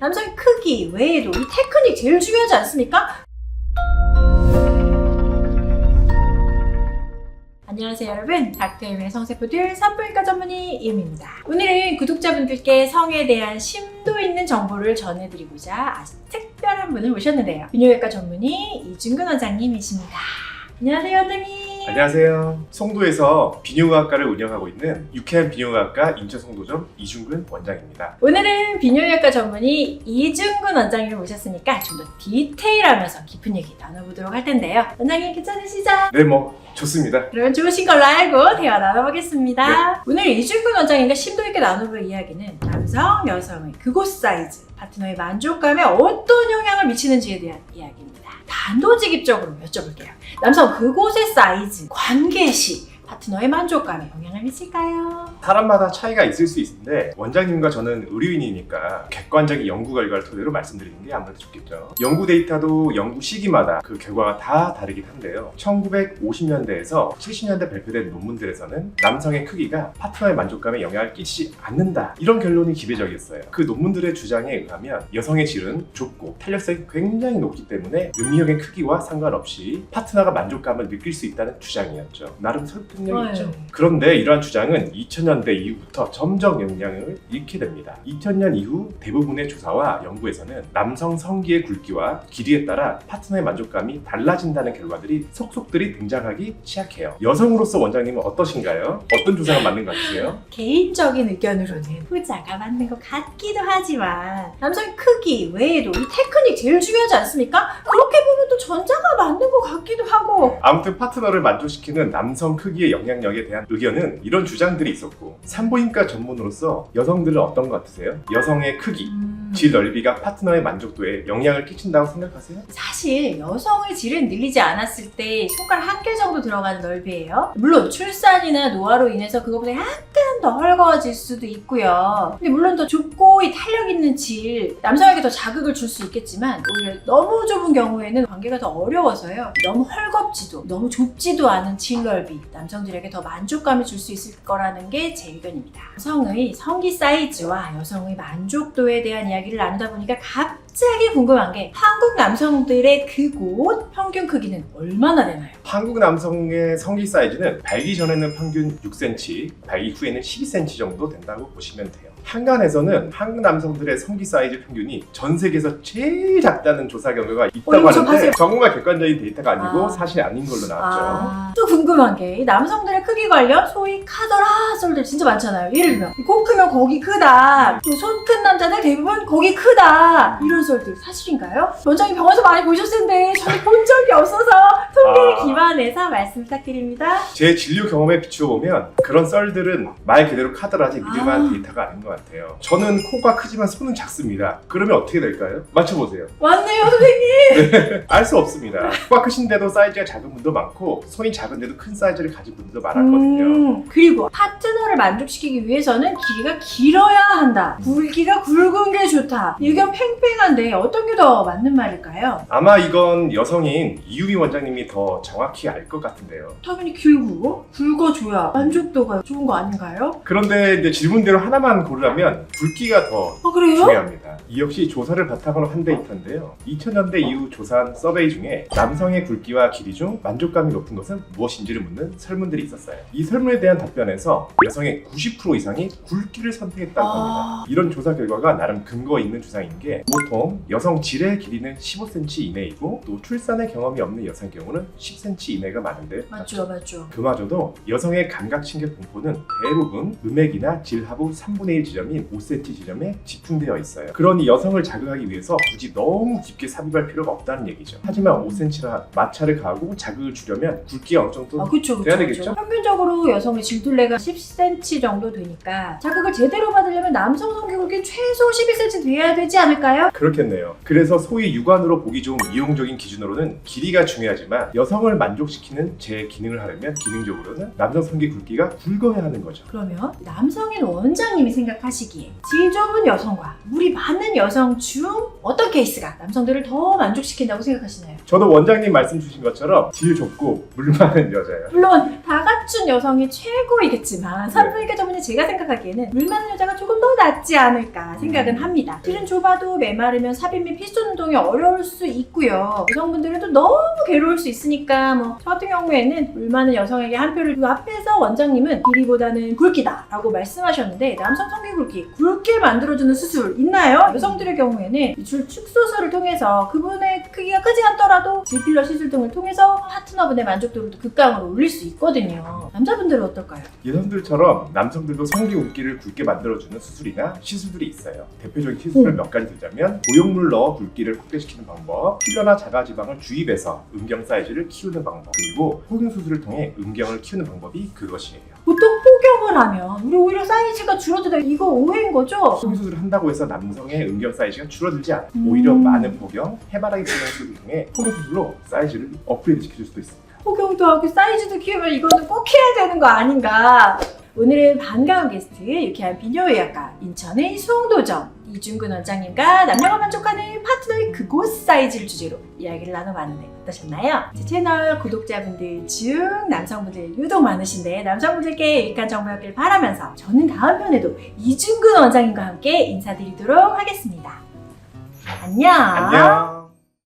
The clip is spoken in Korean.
남성의 크기 외에도 이 테크닉 제일 중요하지 않습니까? 안녕하세요 여러분, 닥터엠의 성세포들 산부인과 전문의 임입니다. 오늘은 구독자분들께 성에 대한 심도 있는 정보를 전해드리고자 아주 특별한 분을 모셨는데요. 비뇨기과 전문의 이준근 원장님이십니다. 안녕하세요 원장님. 안녕하세요. 송도에서 비뇨의학과를 운영하고 있는 유쾌한 비뇨의학과 인천송도점 이준근 원장입니다. 오늘은 비뇨기과 전문의 이준근 원장님을 모셨으니까 좀 더 디테일하면서 깊은 얘기 나눠보도록 할 텐데요. 원장님 괜찮으시죠? 네, 좋습니다. 그러면 좋으신 걸로 알고 대화 나눠보겠습니다. 오늘 이준근 원장님과 심도 있게 나눠볼 이야기는 남성, 여성의 그곳 사이즈, 파트너의 만족감에 어떤 영향을 미치는지에 대한 이야기입니다. 단도직입적으로 여쭤볼게요. 남성 그곳의 사이즈, 관계 시 파트너의 만족감에 영향을 미칠까요? 사람마다 차이가 있을 수 있는데 원장님과 저는 의료인이니까 객관적인 연구 결과를 토대로 말씀드리는 게 아무래도 좋겠죠. 연구 데이터도 연구 시기마다 그 결과가 다 다르긴 한데요. 1950년대에서 70년대 발표된 논문들에서는 남성의 크기가 파트너의 만족감에 영향을 끼치지 않는다, 이런 결론이 기배적이었어요. 그 논문들의 주장에 의하면 여성의 질은 좁고 탄력성이 굉장히 높기 때문에 능력의 크기와 상관없이 파트너가 만족감을 느낄 수 있다는 주장이었죠. 나름 설득력이 있죠. 그런데 이러한 주장은 2000년대 이후부터 점점 영향을 잃게 됩니다. 2000년 이후 대부분의 조사와 연구에서는 남성 성기의 굵기와 길이에 따라 파트너의 만족감이 달라진다는 결과들이 속속들이 등장하기 시작해요. 여성으로서 원장님은 어떠신가요? 어떤 조사가 맞는 것 같으세요? 개인적인 의견으로는 후자가 맞는 것 같기도 하지만 남성의 크기 외에도 이 테크닉 제일 중요하지 않습니까? 그렇게 보면 또 전자가 맞는 것 같기도 하고. 아무튼 파트너를 만족시키는 남성 크기의 영향력에 대한 의견은 이런 주장들이 있었고, 산부인과 전문으로서 여성들은 어떤 것 같으세요? 여성의 크기, 질 넓이가 파트너의 만족도에 영향을 끼친다고 생각하세요? 사실 여성의 질은 늘리지 않았을 때 손가락 한 개 정도 들어가는 넓이에요. 물론 출산이나 노화로 인해서 그것보다 약간 더 헐거워질 수도 있고요. 근데 물론 더 좁고 이 탄력 있는 질, 남성에게 더 자극을 줄 수 있겠지만 오히려 너무 좁은 경우에는 관계가 더 어려워서요. 너무 헐겁지도 너무 좁지도 않은 질 넓이, 남성들에게 더 만족감을 줄 수 있을 거라는 게 제 의견입니다. 여성의 성기 사이즈와 여성의 만족도에 대한 이야기를 나누다 보니까 갑자기 궁금한 게 한국 남성들의 그곳 평균 크기는 얼마나 되나요? 한국 남성의 성기 사이즈는 발기 전에는 평균 6cm, 발기 후에는 12cm 정도 된다고 보시면 돼요. 한간에서는 한국 남성들의 성기 사이즈 평균이 전 세계에서 제일 작다는 조사 결과가 있다고 하는데 전문가 객관적인 데이터가 아니고 사실 아닌 걸로 나왔죠. 또 궁금한 게 이 남성들의 크기 관련 소위 카더라 썰들 진짜 많잖아요. 예를 들면 코 크면 거기 크다, 또 손 큰 남자들 대부분 거기 크다, 이런 썰들 사실인가요? 원장님 병원에서 많이 보셨을 텐데 저는 본 적이 없어서 통계에 기반해서 말씀 부탁드립니다. 제 진료 경험에 비추어 보면 그런 썰들은 말 그대로 카더라지 믿을만한 데이터가 아닌 것 같아요. 저는 코가 크지만 손은 작습니다. 그러면 어떻게 될까요? 맞춰보세요. 맞네요 선생님. 알 수 없습니다. 코가 크신데도 사이즈가 작은 분도 많고, 손이 작은데도 큰 사이즈를 가진 분들도 많았거든요. 그리고 파트너를 만족시키기 위해서는 길이가 길어야 한다, 굵기가 굵은 게 좋다, 의견 팽팽한데 어떤 게 더 맞는 말일까요? 아마 이건 여성인 이유미 원장님이 더 정확히 알 것 같은데요. 당연히 길고 굵어줘야 만족도가 좋은 거 아닌가요? 그런데 이제 질문대로 하나만 고르라면 굵기가 더 그래요? 중요합니다. 이 역시 조사를 바탕으로 한 데이터인데요. 2000년대 이후 조사한 서베이 중에 남성의 굵기와 길이 중 만족감이 높은 것은 무엇인지를 묻는 설문들이 있었어요. 이 설문에 대한 답변에서 여성의 90% 이상이 굵기를 선택했다고 합니다. 이런 조사 결과가 나름 근거 있는 주장인 게, 보통 여성 질의 길이는 15cm 이내이고 또 출산의 경험이 없는 여성의 경우는 10cm 이내가 많은데, 맞죠. 그마저도 여성의 감각신경 분포는 대부분 음액이나 질하부 3분의 1 지점인 5cm 지점에 집중되어 있어요. 그러니 여성을 자극하기 위해서 굳이 너무 깊게 삽입할 필요가 없다는 얘기죠. 하지만 5cm라 마찰을 가하고 자극을 주려면 굵기가 어느 정도 돼야 되겠죠? 평균적으로 여성의 질둘레가 10cm 정도 되니까 자극을 제대로 받으려면 남성 성기 굵기는 최소 11cm 돼야 되지 않을까요? 그렇겠네요. 그래서 소위 육안으로 보기 좋은 이용적인 기준으로는 길이가 중요하지만 여성을 만족시키는 제 기능을 하려면 기능적으로는 남성 성기 굵기가 굵어야 하는 거죠. 그러면 남성인 원장님이 생각하시기에 질 좁은 여성과 물이 많은 여성 중 어떤 케이스가 남성들을 더 만족시킨다고 생각하시나요? 저도 원장님 말씀 주신 것처럼 질 좁고 물 많은 여자예요. 물론 다 갖춘 여성이 최고이겠지만 산부인과 전문의 제가 생각하기에는 물 많은 여자가 조금 더 낫지 않을까 생각은 합니다. 실은 좁아도 메마르면 삽입 및 피스톤 운동이 어려울 수 있고요. 여성분들은 또 너무 괴로울 수 있으니까 저 같은 경우에는 물 많은 여성에게 한 표를 두고 앞에서 원장님은 길이보다는 굵기다 라고 말씀하셨는데 남성 성기 굵게 만들어주는 수술 있나요? 여성들의 경우에는 줄 축소술을 통해서 그분의 크기가 크지 않더라도 질필러 시술 등을 통해서 파트너분의 만족도를 극강으로 올릴 수 있거든요. 남자분들은 어떨까요? 여성들처럼 남성들도 성기 굵기를 굵게 만들어주는 수술이나 시술들이 있어요. 대표적인 시술을 몇 가지 들자면 고용물 넣어 굵기를 확대시키는 방법, 필러나 자가지방을 주입해서 음경 사이즈를 키우는 방법, 그리고 포경 수술을 통해 음경을 키우는 방법이 그것이에요. 보통 포경을 하면 우리 오히려 사이즈가 줄어들다 이거 오해인 거죠? 포경 수술을 한다고 해서 남성의 음경 사이즈가 줄어들지 않아요. 오히려 많은 포경, 해바라기 포경 수술을 통해 포경 수술로 사이즈를 업그레이드 시켜줄 수도 있습니다. 포경도 하고 사이즈도 키우면 이거는 꼭 해야 되는 거 아닌가? 오늘은 반가운 게스트 유쾌한 비뇨의학과 인천의 수홍도점 이준근 원장님과 남녀가 만족하는 파트너의 그곳 사이즈를 주제로 이야기를 나눠봤는데 어떠셨나요? 제 채널 구독자분들 중 남성분들 유독 많으신데 남성분들께 유익한 정보였길 바라면서 저는 다음 편에도 이준근 원장님과 함께 인사드리도록 하겠습니다. 안녕. 안녕.